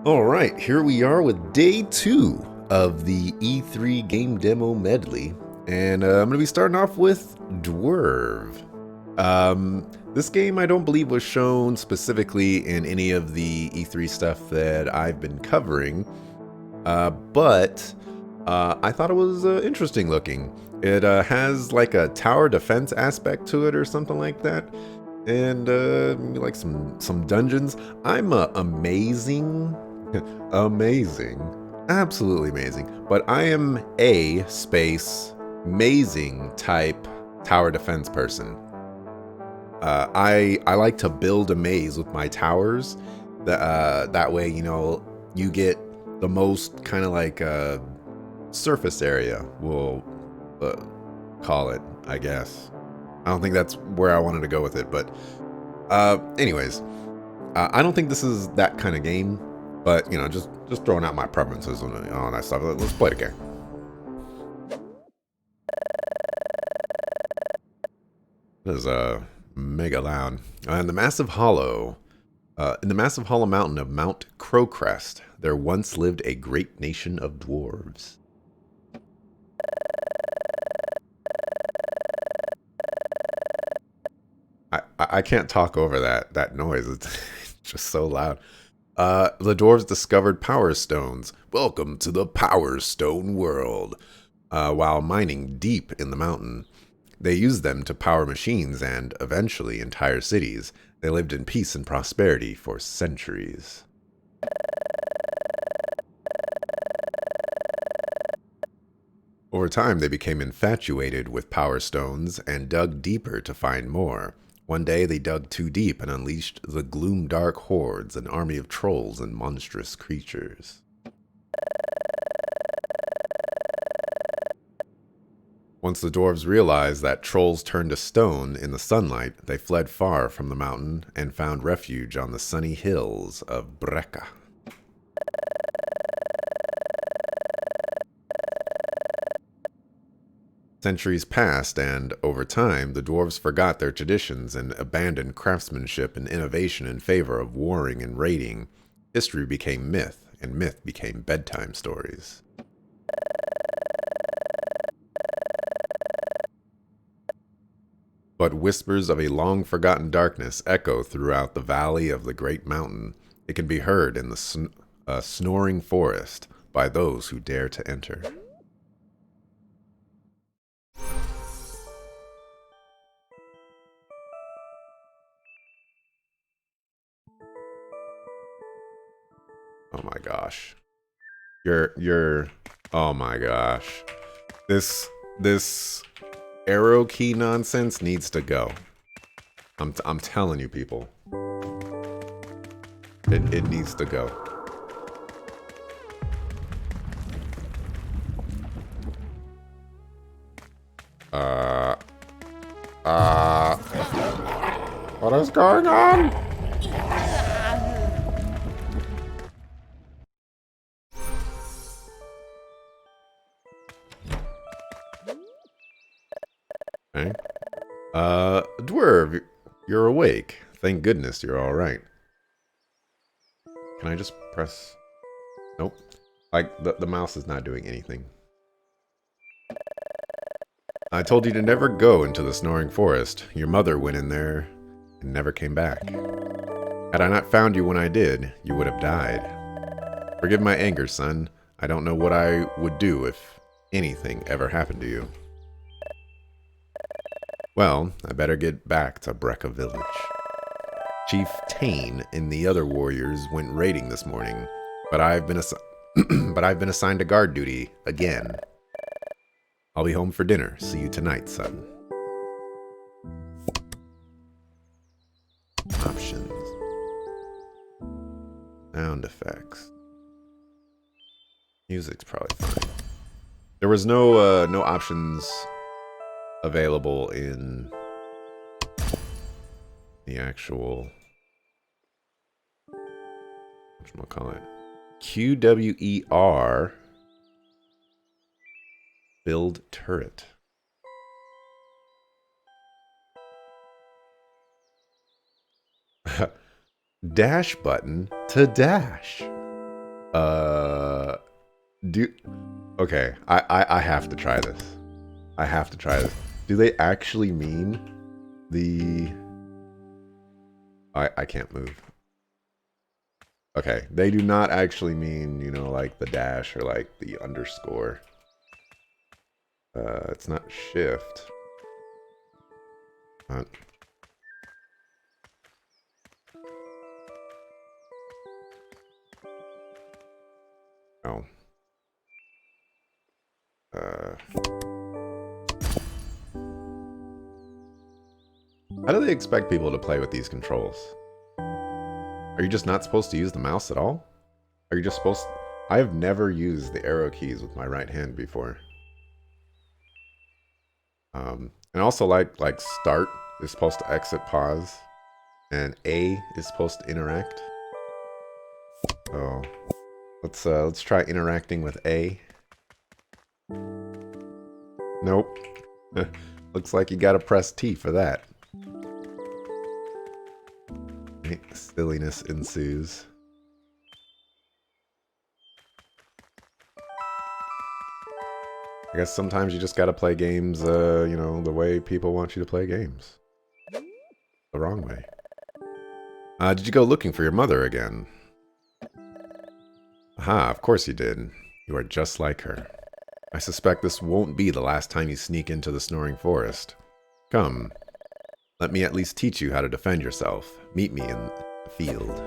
Alright, here we are with day 2 of the E3 game demo medley. And I'm going to be starting off with Dwerve. This game I don't believe was shown specifically in any of the E3 stuff that I've been covering. But I thought it was interesting looking. It has like a tower defense aspect to it or something like that. And like some dungeons. I'm amazing, amazing, absolutely amazing. But I am a space amazing type tower defense person. I like to build a maze with my towers. That way, you get the most kind of like surface area. We'll uh, call it, I guess. I don't think that's where I wanted to go with it, but anyways, I don't think this is that kind of game. But just throwing out my preferences and all that stuff. Let's play the game. This is mega loud. In the massive hollow mountain of Mount Crowcrest, there once lived a great nation of dwarves. I can't talk over that noise. It's just so loud. The dwarves discovered power stones. Welcome to the Power Stone world. While mining deep in the mountain, they used them to power machines and, eventually, entire cities. They lived in peace and prosperity for centuries. Over time, they became infatuated with power stones and dug deeper to find more. One day, they dug too deep and unleashed the gloom-dark hordes, an army of trolls and monstrous creatures. Once the dwarves realized that trolls turned to stone in the sunlight, they fled far from the mountain and found refuge on the sunny hills of Brecca. Centuries passed, and over time, the dwarves forgot their traditions and abandoned craftsmanship and innovation in favor of warring and raiding. History became myth, and myth became bedtime stories. But whispers of a long-forgotten darkness echo throughout the valley of the great mountain. It can be heard in the snoring forest by those who dare to enter. Oh my gosh. You're oh my gosh. This arrow key nonsense needs to go. I'm telling you people. It needs to go. What is going on? Okay. Dwerve, you're awake. Thank goodness you're alright. Can I just press... Nope. Like, the mouse is not doing anything. I told you to never go into the snoring forest. Your mother went in there and never came back. Had I not found you when I did, you would have died. Forgive my anger, son. I don't know what I would do if anything ever happened to you. Well, I better get back to Brecca Village. Chief Tane and the other warriors went raiding this morning, but I've been assigned to guard duty again. I'll be home for dinner. See you tonight, son. Options. Sound effects. Music's probably fine. There was no options available in the actual, whatchamacallit, QWER build turret. Dash button to dash. Uh, do okay. I have to try this. I have to try this. Do they actually mean the? I can't move. Okay, they do not actually mean, you know, like the dash or like the underscore. It's not shift. Not. Oh. How do they expect people to play with these controls? Are you just not supposed to use the mouse at all? Are you just supposed to... I have never used the arrow keys with my right hand before. And also like start is supposed to exit, pause, and A is supposed to interact. So let's try interacting with A. Nope. Looks like you gotta press T for that. Silliness ensues. I guess sometimes you just gotta play games, you know, the way people want you to play games. The wrong way. Did you go looking for your mother again? Aha, of course you did. You are just like her. I suspect this won't be the last time you sneak into the Snoring Forest. Come, let me at least teach you how to defend yourself. Meet me in the field.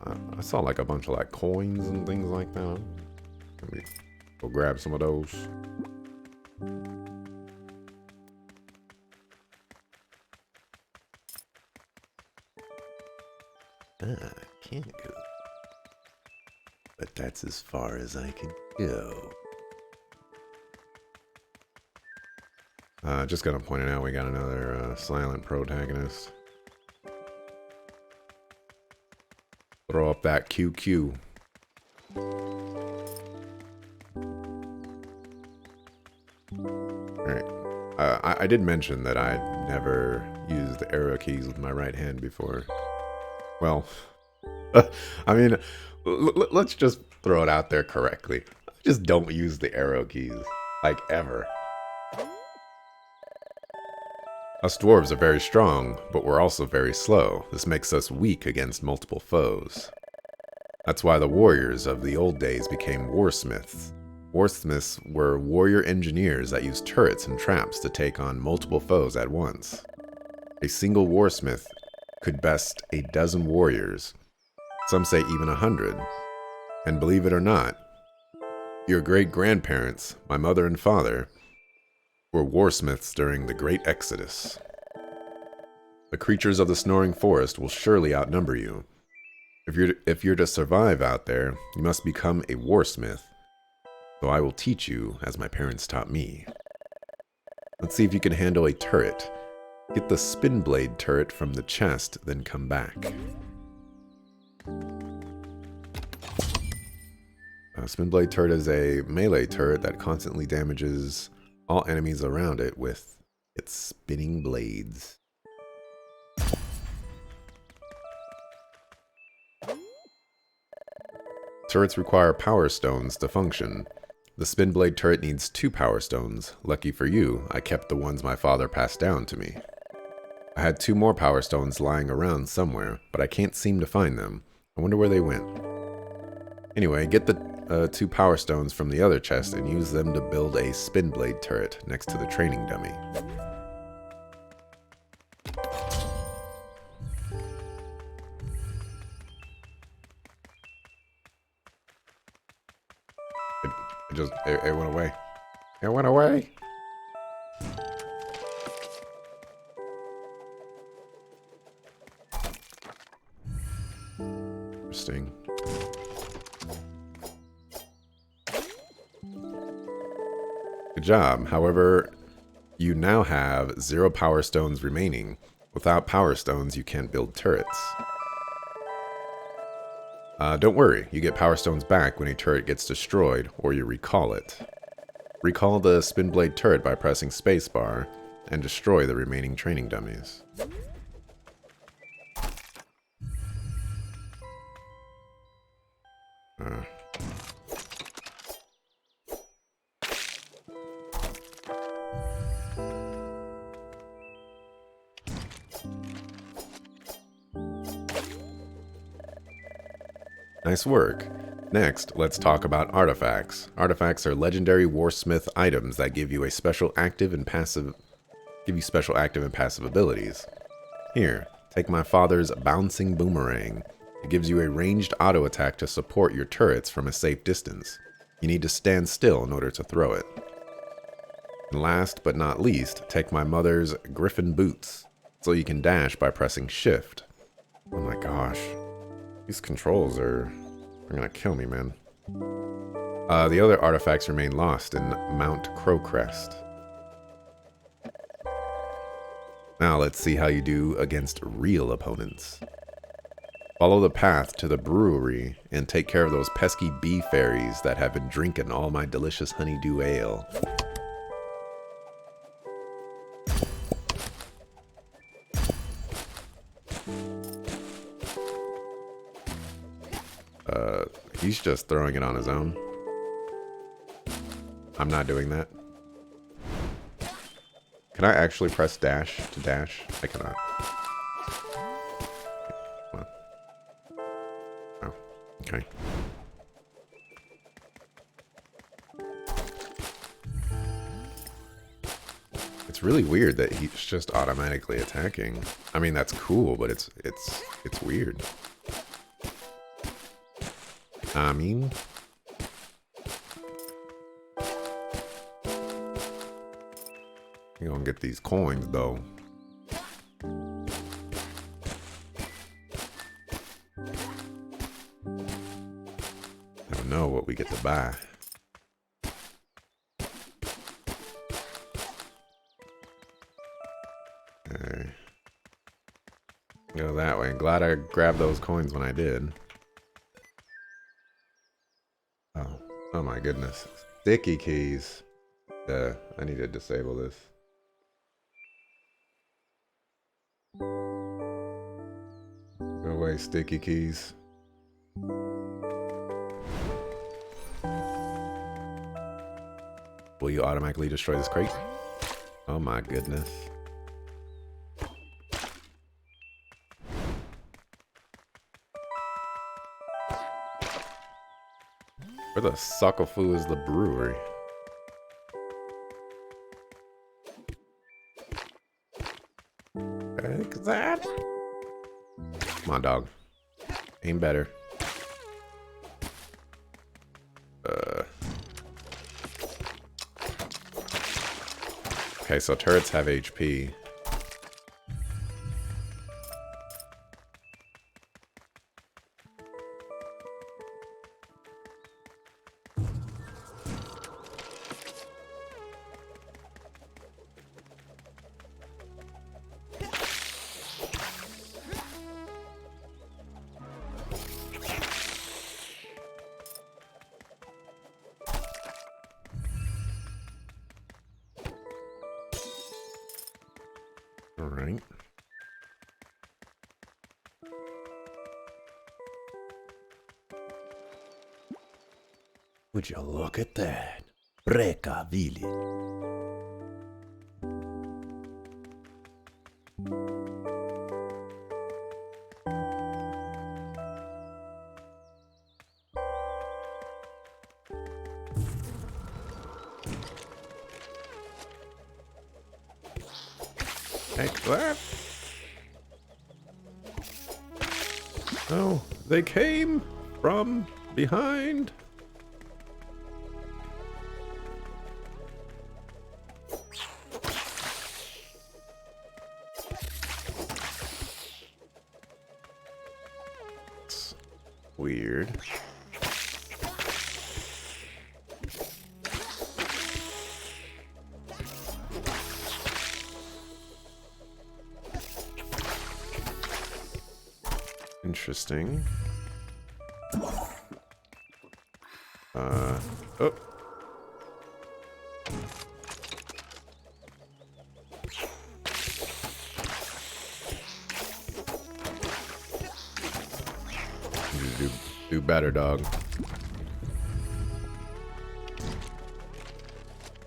I saw like a bunch of like coins and things like that. Let me go grab some of those. Can't go. But that's as far as I can go. Just gonna point it out, we got another silent protagonist. Throw up that QQ. Alright. I did mention that I'd never used the arrow keys with my right hand before. Well, I mean, let's just throw it out there correctly. I just don't use the arrow keys. Like, ever. Us dwarves are very strong, but we're also very slow. This makes us weak against multiple foes. That's why the warriors of the old days became warsmiths. Warsmiths were warrior engineers that used turrets and traps to take on multiple foes at once. A single warsmith could best a dozen warriors, some say even 100. And believe it or not, your great-grandparents, my mother and father, were warsmiths during the Great Exodus. The creatures of the Snoring Forest will surely outnumber you. If you're to survive out there, you must become a warsmith. So I will teach you as my parents taught me. Let's see if you can handle a turret. Get the spin blade turret from the chest, then come back. A spin blade turret is a melee turret that constantly damages all enemies around it with its spinning blades. Turrets require power stones to function. The spin blade turret needs 2 power stones. Lucky for you, I kept the ones my father passed down to me. I had 2 more power stones lying around somewhere, but I can't seem to find them. I wonder where they went. Anyway, get the 2 power stones from the other chest and use them to build a spin blade turret next to the training dummy. It went away. It went away. Interesting. Good job. However, you now have 0 power stones remaining. Without power stones, you can't build turrets. Don't worry, you get power stones back when a turret gets destroyed, or you recall it. Recall the spin blade turret by pressing spacebar, and destroy the remaining training dummies. Nice work. Next, let's talk about artifacts. Artifacts are legendary warsmith items that give you special active and passive abilities. Here, take my father's bouncing boomerang. It gives you a ranged auto attack to support your turrets from a safe distance. You need to stand still in order to throw it. And last but not least, take my mother's griffin boots, so you can dash by pressing shift. Oh my gosh. These controls are gonna kill me, man. The other artifacts remain lost in Mount Crowcrest. Now let's see how you do against real opponents. Follow the path to the brewery and take care of those pesky bee fairies that have been drinking all my delicious honeydew ale. He's just throwing it on his own. I'm not doing that. Can I actually press dash to dash? I cannot. Come on. Oh, okay. It's really weird that he's just automatically attacking. I mean, that's cool, but it's weird. I mean, you're gonna get these coins though. Never know what we get to buy. Okay. Go that way. Glad I grabbed those coins when I did. Oh my goodness. Sticky keys. I need to disable this. Go away, sticky keys. Will you automatically destroy this crate? Oh my goodness. Where the suckafoo is the brewery? Take that. Come on, dog. Aim better. Okay, so turrets have HP. Alright. Would you look at that? Breka village. Take that. Oh, they came from behind. It's weird. Interesting. Oh. You do better, dog.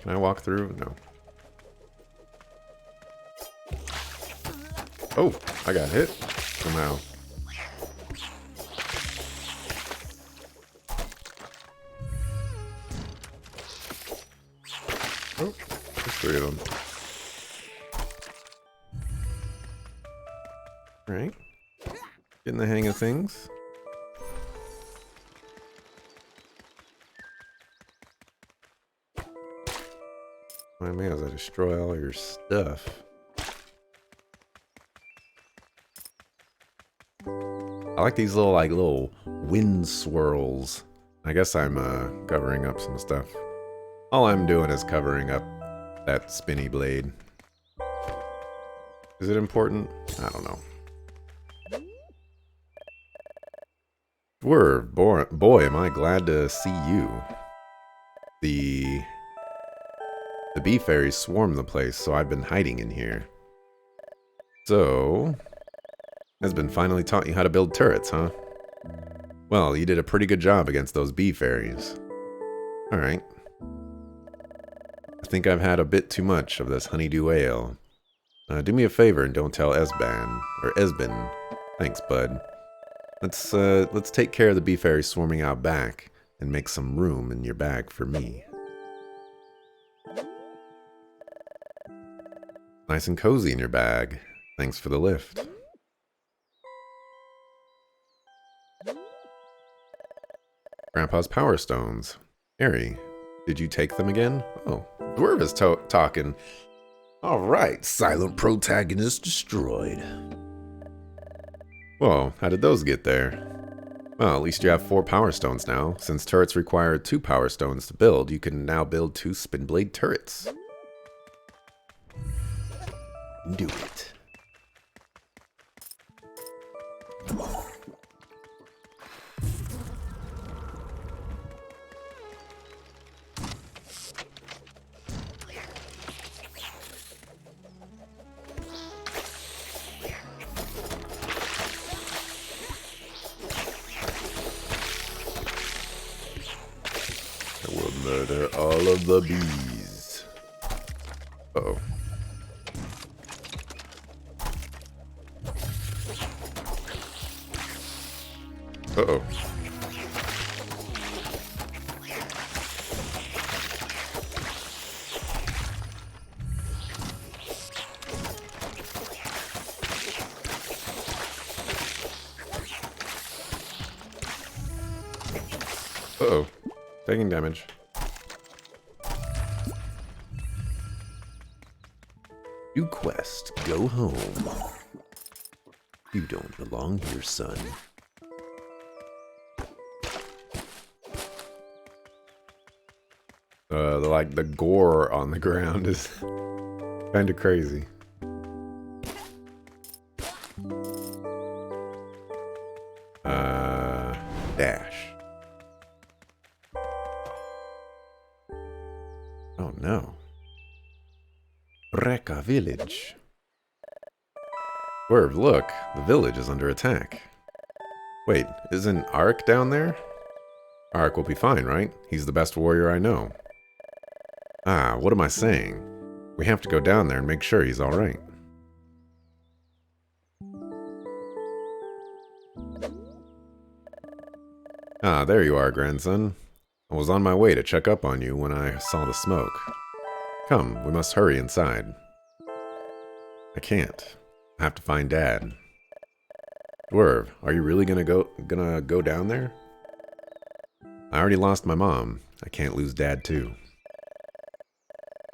Can I walk through? No. Oh, I got hit somehow. Oh, there's 3 of them. Alright. Getting the hang of things. Mind me as I destroy all your stuff. I like these little wind swirls. I guess I'm covering up some stuff. All I'm doing is covering up that spinny blade. Is it important? I don't know. Dwerve, boy, am I glad to see you. The bee fairies swarm the place, so I've been hiding in here. So, has been finally taught you how to build turrets, huh? Well, you did a pretty good job against those bee fairies. Alright. I think I've had a bit too much of this honeydew ale. Do me a favor and don't tell Esben. Thanks, bud. Let's take care of the bee fairies swarming out back and make some room in your bag for me. Nice and cozy in your bag. Thanks for the lift. Grandpa's power stones. Harry, did you take them again? Oh, Dwerve is talking. Alright, silent protagonist destroyed. Whoa, how did those get there? Well, at least you have 4 power stones now. Since turrets require 2 power stones to build, you can now build 2 spin blade turrets. Do it. I will murder all of the bees. Uh-oh. Uh-oh. Uh-oh. Taking damage. New quest. Go home. You don't belong here, son. The gore on the ground is kind of crazy. Dash. Oh no. Reka village. Dwerve, look, the village is under attack. Wait, isn't Arik down there? Arik will be fine, right? He's the best warrior I know. Ah, what am I saying? We have to go down there and make sure he's alright. Ah, there you are, grandson. I was on my way to check up on you when I saw the smoke. Come, we must hurry inside. I can't. I have to find Dad. Dwerve, are you really gonna go down there? I already lost my mom. I can't lose Dad too.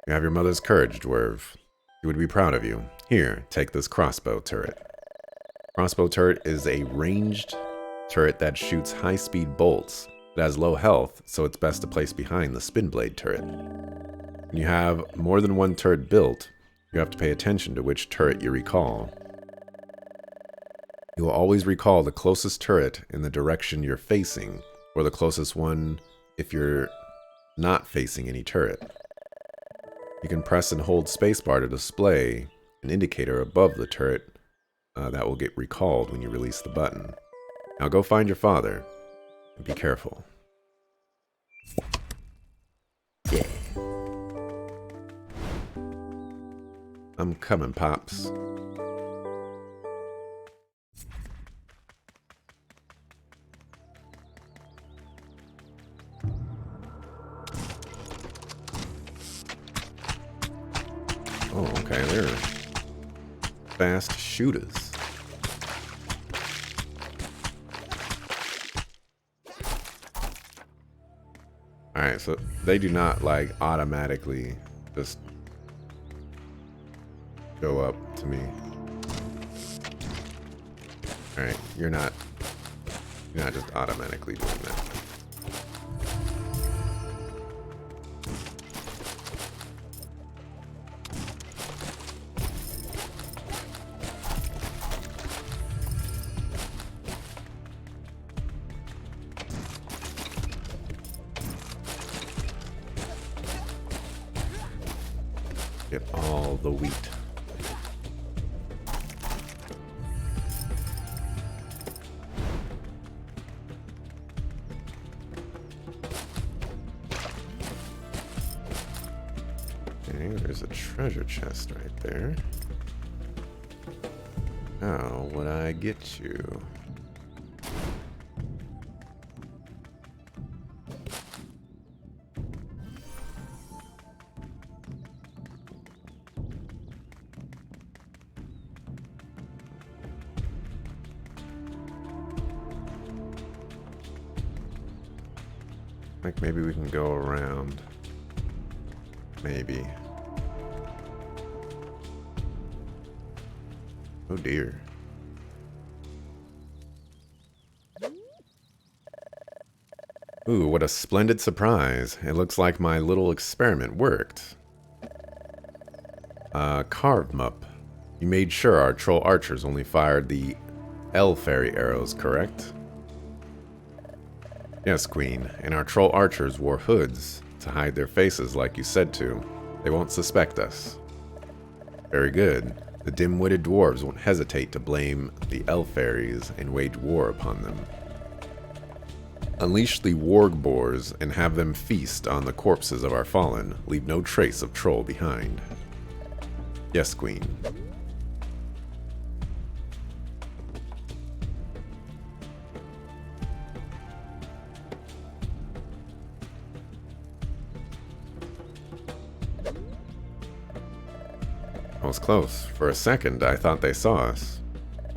You have your mother's courage, Dwerve. She would be proud of you. Here, take this crossbow turret. Crossbow turret is a ranged turret that shoots high-speed bolts. It has low health, so it's best to place behind the spin blade turret. When you have more than one turret built, you have to pay attention to which turret you recall. You will always recall the closest turret in the direction you're facing, or the closest one if you're not facing any turret. You can press and hold spacebar to display an indicator above the turret that will get recalled when you release the button. Now go find your father, and be careful. I'm coming, Pops. Oh, okay, they're fast shooters. Alright, so they do not, like, automatically just go up to me. Alright, you're not just automatically doing that. Get all the wheat. Okay, there's a treasure chest right there. How would I get you? Like maybe we can go around. Maybe. Oh dear. Ooh, what a splendid surprise. It looks like my little experiment worked. Carved up. You made sure our troll archers only fired the L fairy arrows, correct? Yes, Queen, and our troll archers wore hoods to hide their faces like you said to. They won't suspect us. Very good. The dim-witted dwarves won't hesitate to blame the elf fairies and wage war upon them. Unleash the warg boars and have them feast on the corpses of our fallen. Leave no trace of troll behind. Yes, Queen. I was close. For a second, I thought they saw us.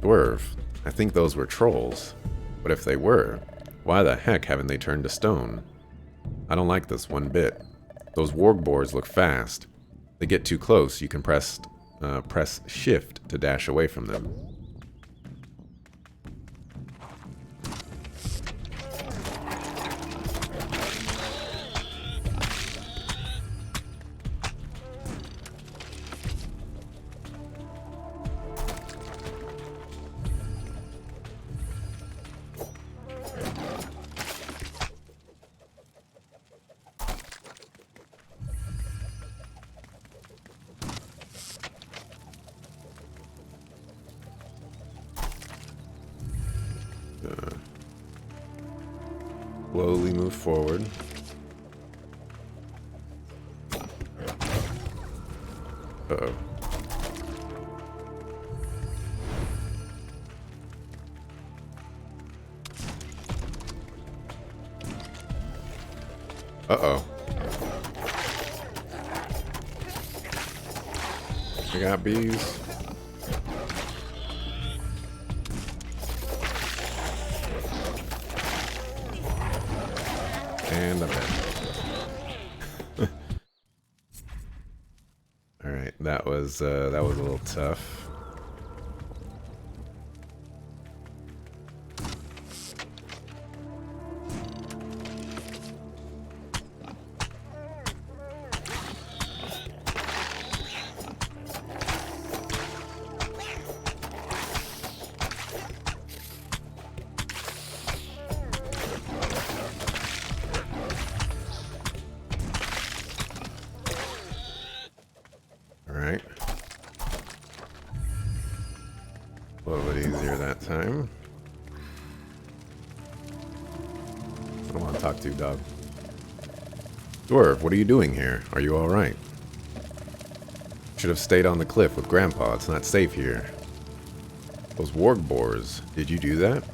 Dwerve, I think those were trolls. But if they were, why the heck haven't they turned to stone? I don't like this one bit. Those warg boars look fast. They get too close, you can press shift to dash away from them. Slowly move forward. Uh-oh. Uh-oh. I got bees. And I'm in. Alright, that was a little tough. Alright. A little bit easier that time. I don't want to talk to you, dog. Dwerve, what are you doing here? Are you alright? Should have stayed on the cliff with Grandpa. It's not safe here. Those warg boars. Did you do that?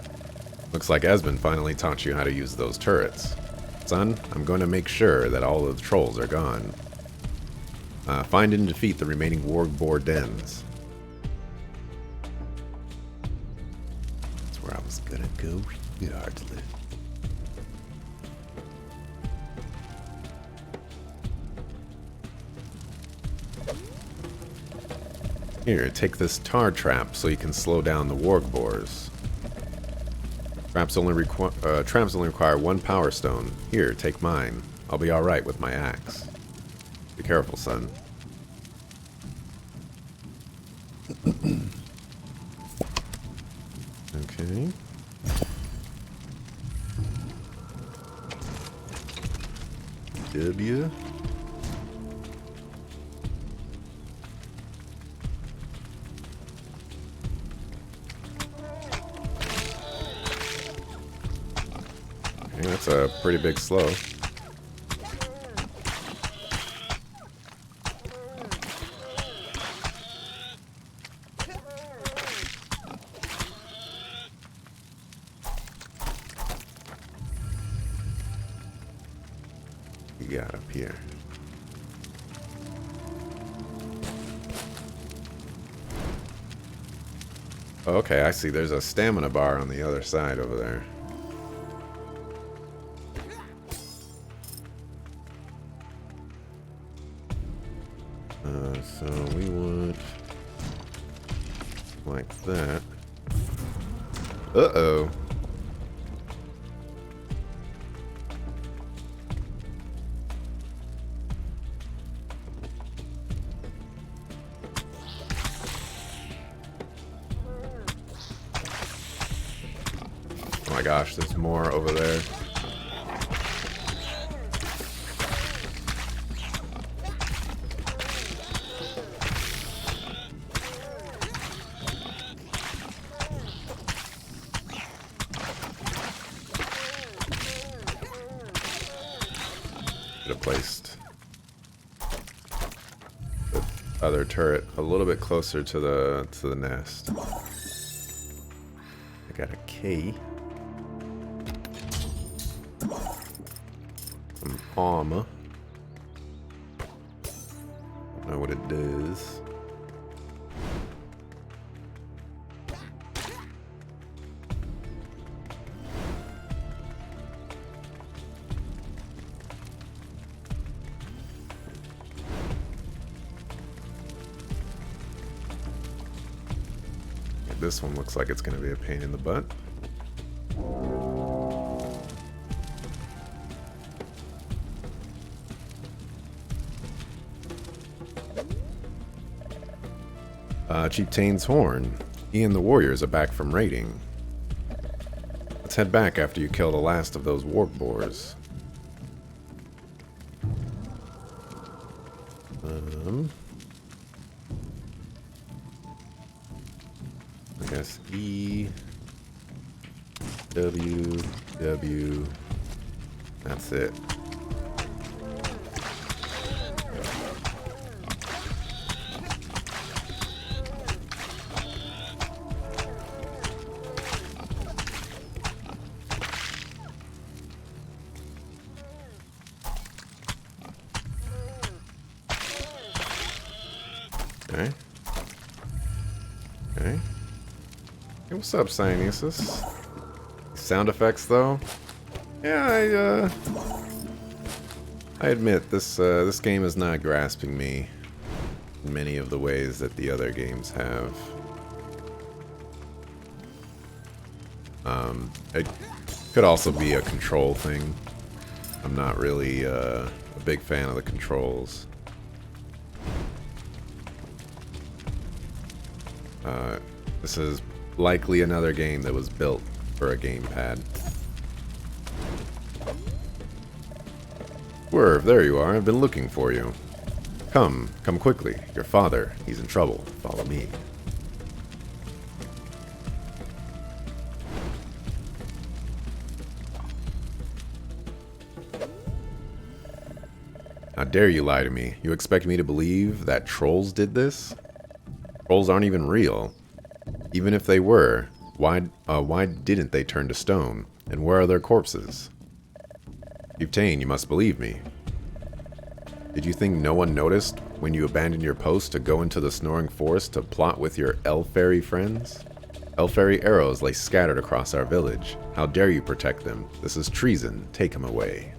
Looks like Esmond finally taught you how to use those turrets. Son, I'm going to make sure that all of the trolls are gone. Find and defeat the remaining warg boar dens. That's where I was gonna go regardless. Here, take this tar trap so you can slow down the warg boars. Traps only require one power stone. Here, take mine. I'll be alright with my axe. Be careful, son. Okay. W. Okay, that's a pretty big slow. We got up here. Oh, okay, I see. There's a stamina bar on the other side over there. So we want like that. Uh-oh. Oh my gosh, there's more over there. Should have placed the other turret a little bit closer to the nest. I got a key. Some armor. Don't know what it does. This one looks like it's going to be a pain in the butt. Chieftain's Horn. He and the warriors are back from raiding. Let's head back after you kill the last of those warg boars. I guess E, W, W, that's it. Okay. Okay. Hey, what's up, Cynesis? Sound effects, though? Yeah, I admit this this game is not grasping me in many of the ways that the other games have. It could also be a control thing. I'm not really a big fan of the controls. This is likely another game that was built for a gamepad. Dwerve, there you are. I've been looking for you. Come quickly. Your father, he's in trouble. Follow me. How dare you lie to me? You expect me to believe that trolls did this? Trolls aren't even real. Even if they were, why didn't they turn to stone? And where are their corpses? Chief Tane, you must believe me. Did you think no one noticed when you abandoned your post to go into the Snoring Forest to plot with your Elf-Fairy friends? Elf-Fairy arrows lay scattered across our village. How dare you protect them? This is treason. Take him away.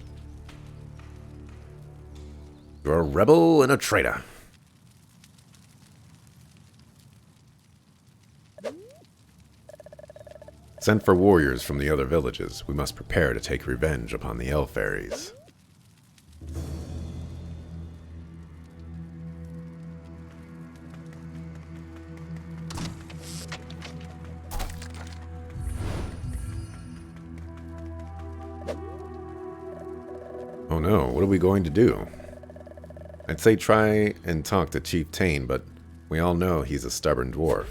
You're a rebel and a traitor. Send for warriors from the other villages. We must prepare to take revenge upon the Elf-Fairies. Oh no, what are we going to do? I'd say try and talk to Chief Tane, but we all know he's a stubborn dwarf.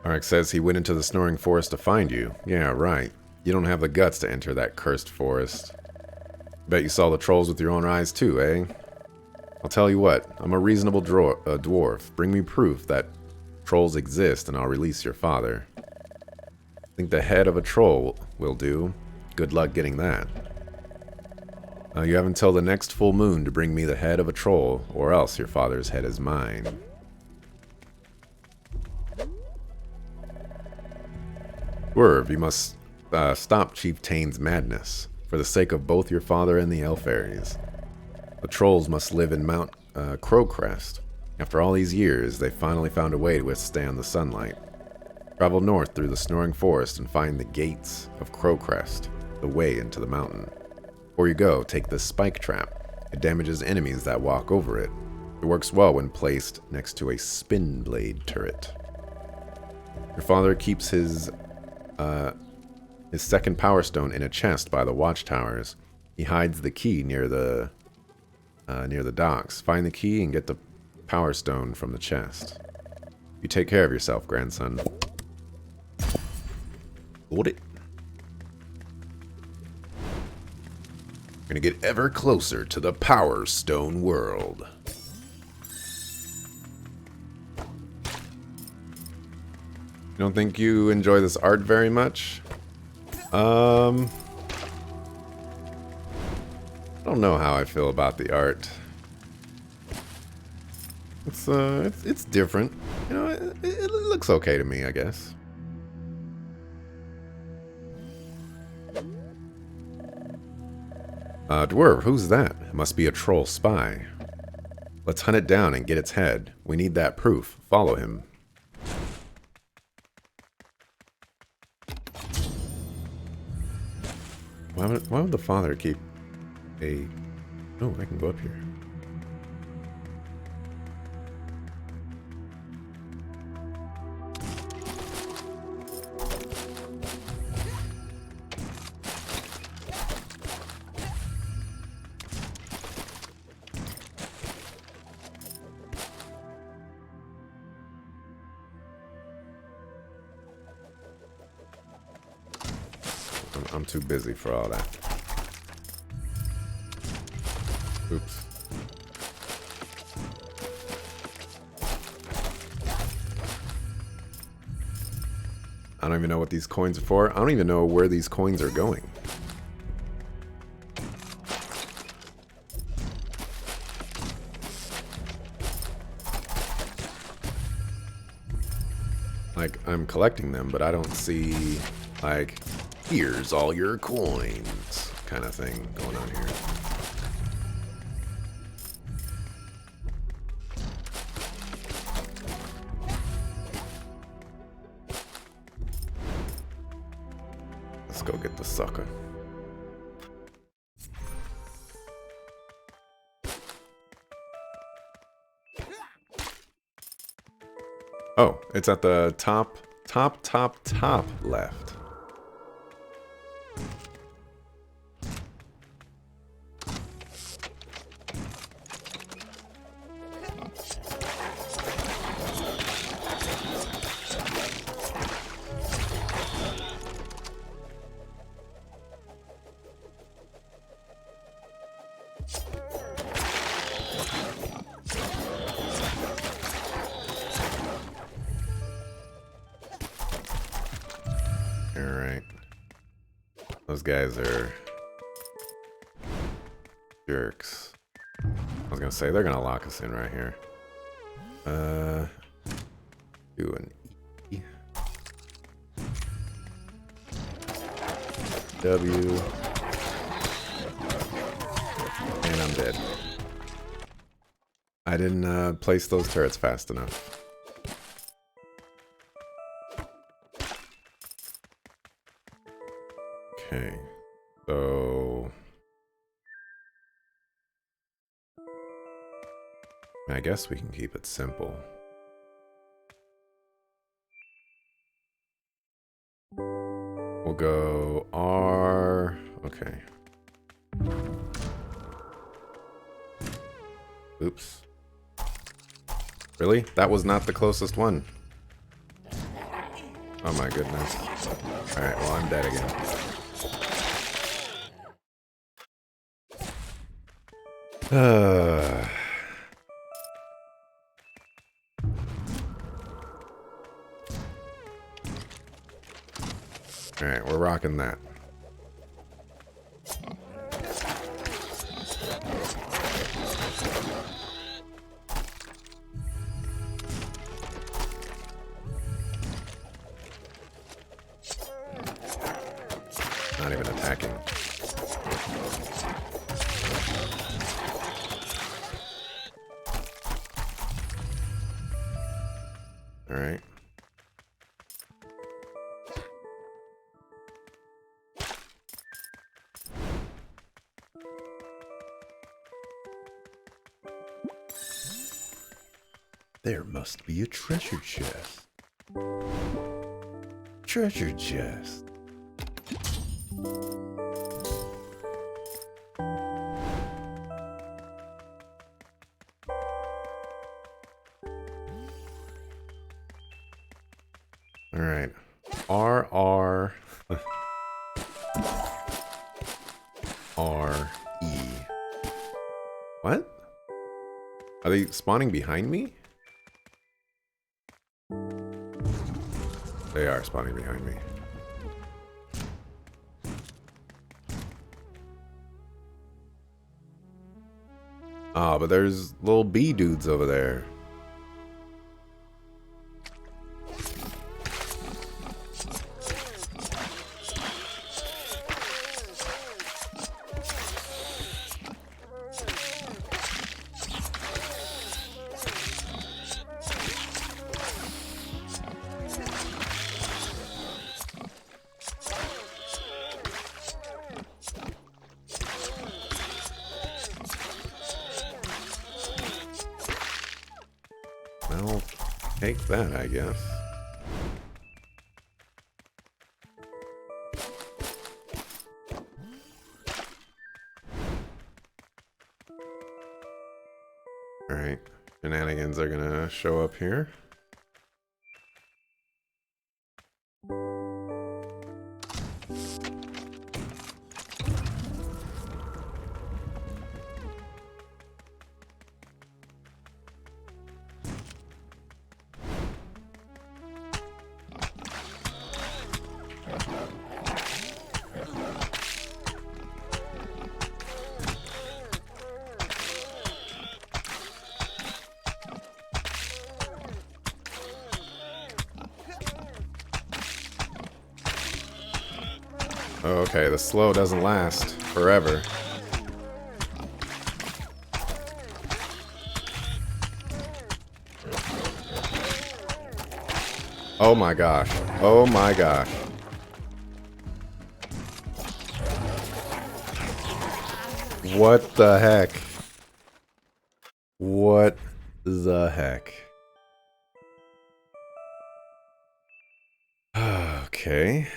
Arik says he went into the Snoring Forest to find you. Yeah, right. You don't have the guts to enter that cursed forest. Bet you saw the trolls with your own eyes too, eh? I'll tell you what, I'm a reasonable dwarf. Bring me proof that trolls exist and I'll release your father. I think the head of a troll will do. Good luck getting that. You have until the next full moon to bring me the head of a troll, or else your father's head is mine. Dwerve, you must stop Chief Tane's madness, for the sake of both your father and the Elf-Fairies. The trolls must live in Mount Crowcrest. After all these years, they finally found a way to withstand the sunlight. Travel north through the Snoring Forest and find the gates of Crowcrest, the way into the mountain. Before you go, take the spike trap. It damages enemies that walk over it. It works well when placed next to a spin blade turret. Your father keeps his second power stone in a chest by the watchtowers. He hides the key near the docks. Find the key and get the power stone from the chest. You take care of yourself, grandson. Hold it. We're gonna get ever closer to the Power Stone world. You don't think you enjoy this art very much? I don't know how I feel about the art. It's different. You know, it looks okay to me, I guess. Dwerve, who's that? It must be a troll spy. Let's hunt it down and get its head. We need that proof. Follow him. Why would the father keep a... Oh, I can go up here. I'm too busy for all that. Oops. I don't even know what these coins are for. I don't even know where these coins are going. Like, I'm collecting them, but I don't see, like, here's all your coins kind of thing going on here. Let's go get the sucker. Oh, it's at the top left. Alright. Those guys are jerks. I was gonna say, they're gonna lock us in right here. Do an E. W. And I'm dead. I didn't place those turrets fast enough. Okay, so I guess we can keep it simple. We'll go R. Okay. Oops. Really? That was not the closest one. Oh my goodness. Alright, well I'm dead again. Alright, we're rocking that. Not even attacking. Alright. There must be a treasure chest. Treasure chest. All right. R E. What? Are they spawning behind me? They are spawning behind me. Ah, but there's little bee dudes over there. Well, take that, I guess. Alright, shenanigans are gonna show up here. Okay, the slow doesn't last forever. Oh my gosh. Oh my gosh. What the heck? What the heck? Okay.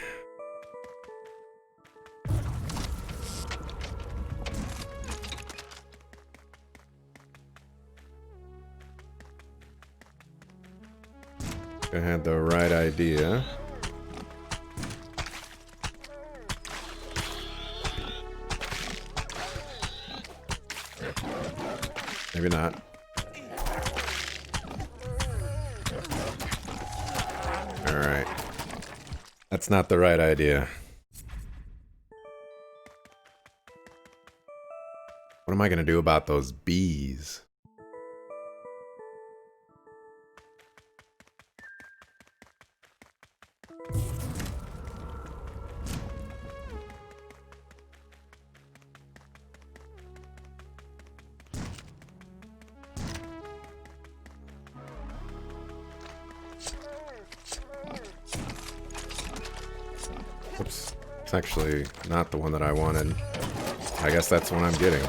I had the right idea. Maybe not. Alright. That's not the right idea. What am I gonna do about those bees? Oops. It's actually not the one that I wanted. I guess that's the one I'm getting.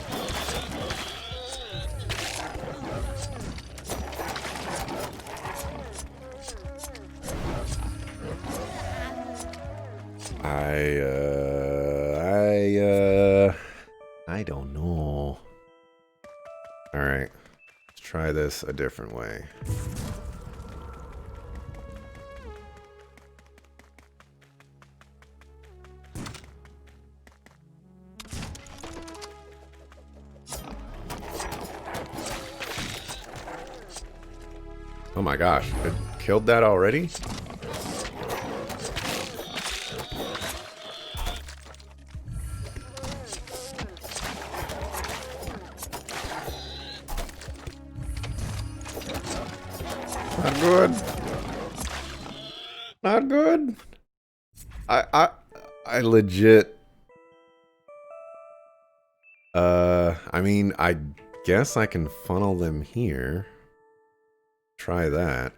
I don't know. Alright. Let's try this a different way. Oh my gosh, it killed that already? Not good. Not good. I legit. I mean, I guess I can funnel them here. Try that.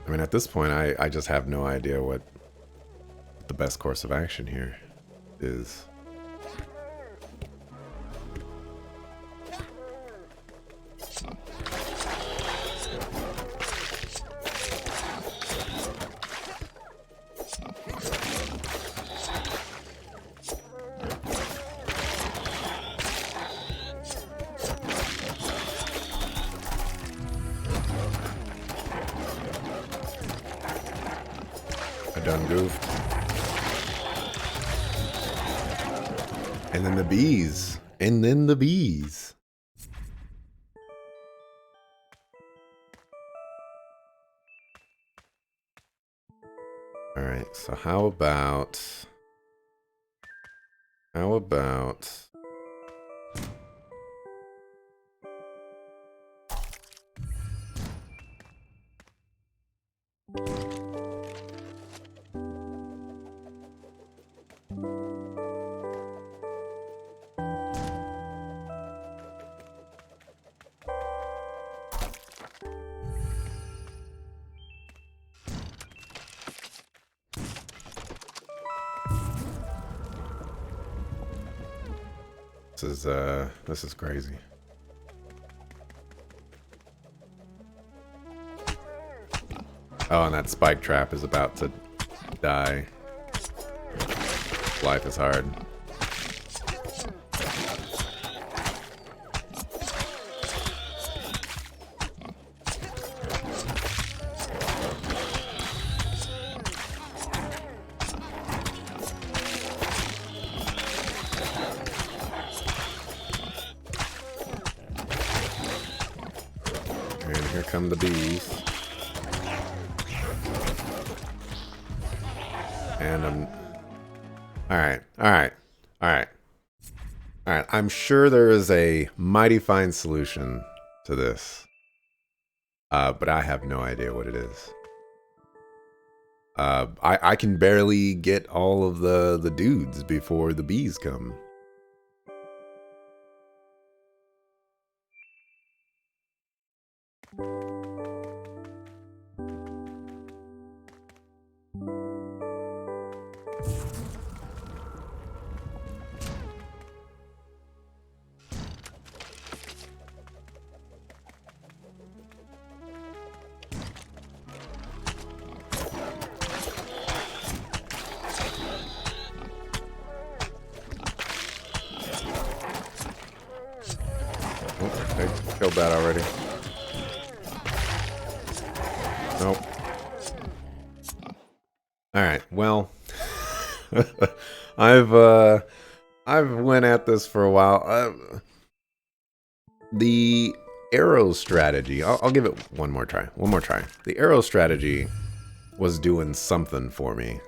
I mean, at this point, I just have no idea what the best course of action here is. I done goofed. And then the bees. And then the bees. Alright, so how about... This is crazy. Oh, and that spike trap is about to die. Life is hard. And here come the bees. And alright. I'm sure there is a mighty fine solution to this. But I have no idea what it is. I can barely get all of the dudes before the bees come. I killed that already. Nope. Alright, well... I've went at this for a while. The arrow strategy, I'll give it one more try. One more try. The arrow strategy was doing something for me.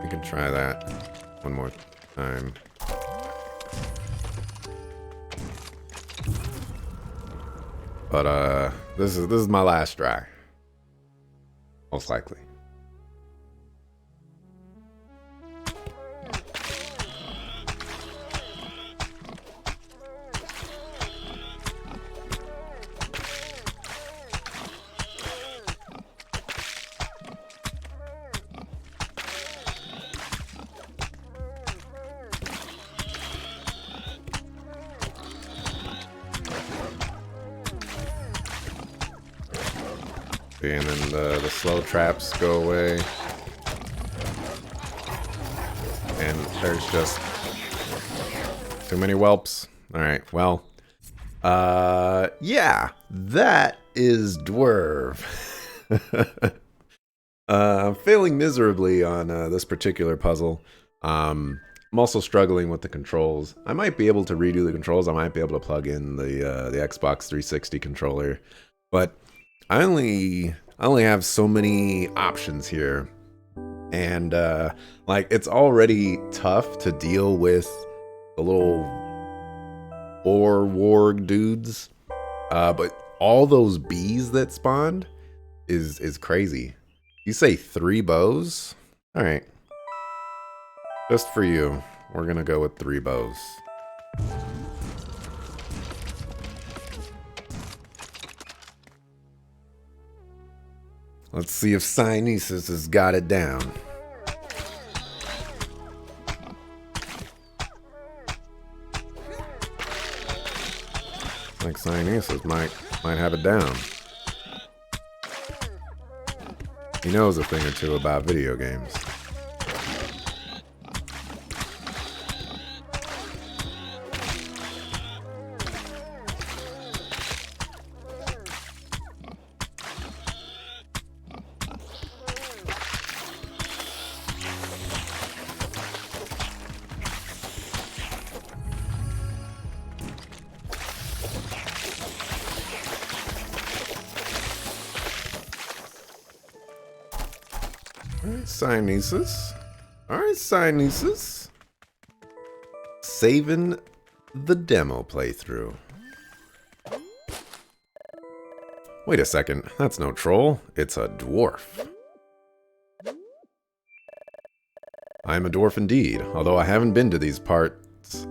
We can try that one more time. But this is my last try. Most likely. And then the slow traps go away. And there's just too many whelps. Alright, well. Yeah, that is Dwerve. Failing miserably on this particular puzzle. I'm also struggling with the controls. I might be able to redo the controls. I might be able to plug in the Xbox 360 controller. But I only have so many options here, and like it's already tough to deal with the little boar warg dudes, but all those bees that spawned is crazy. You say 3 bows? All right, just for you, we're gonna go with 3 bows. Let's see if Cynesis has got it down. Like Cynesis might have it down. He knows a thing or two about video games. Alright, Cynesis. Alright, Cynesis. Saving the demo playthrough. Wait a second, that's no troll. It's a dwarf. I'm a dwarf indeed, although I haven't been to these parts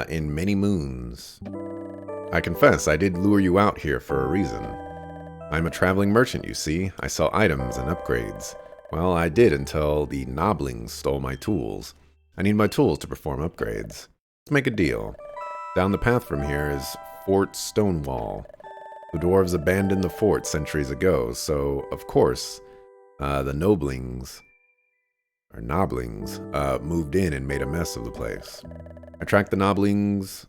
in many moons. I confess, I did lure you out here for a reason. I'm a traveling merchant, you see. I sell items and upgrades. Well, I did until the Noblings stole my tools. I need my tools to perform upgrades. Let's make a deal. Down the path from here is Fort Stonewall. The dwarves abandoned the fort centuries ago, so, of course, the Noblings moved in and made a mess of the place. I tracked the Noblings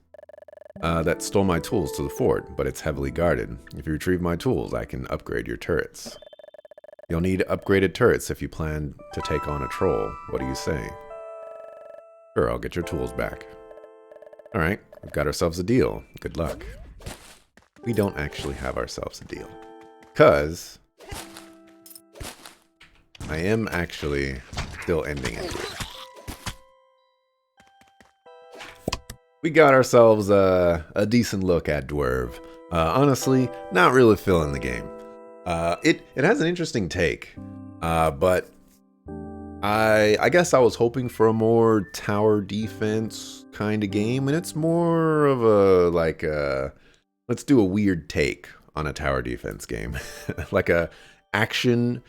that stole my tools to the fort, but it's heavily guarded. If you retrieve my tools, I can upgrade your turrets. You'll need upgraded turrets if you plan to take on a troll. What do you say? Sure, I'll get your tools back. Alright, we've got ourselves a deal. Good luck. We don't actually have ourselves a deal. Because I am actually still ending it here. We got ourselves a decent look at Dwerve. Honestly, not really feeling the game. It has an interesting take, but I guess I was hoping for a more tower defense kind of game, and it's more of a like let's do a weird take on a tower defense game, like an action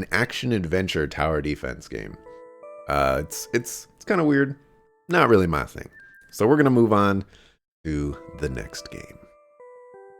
adventure tower defense game. It's kind of weird, not really my thing. So we're gonna move on to the next game.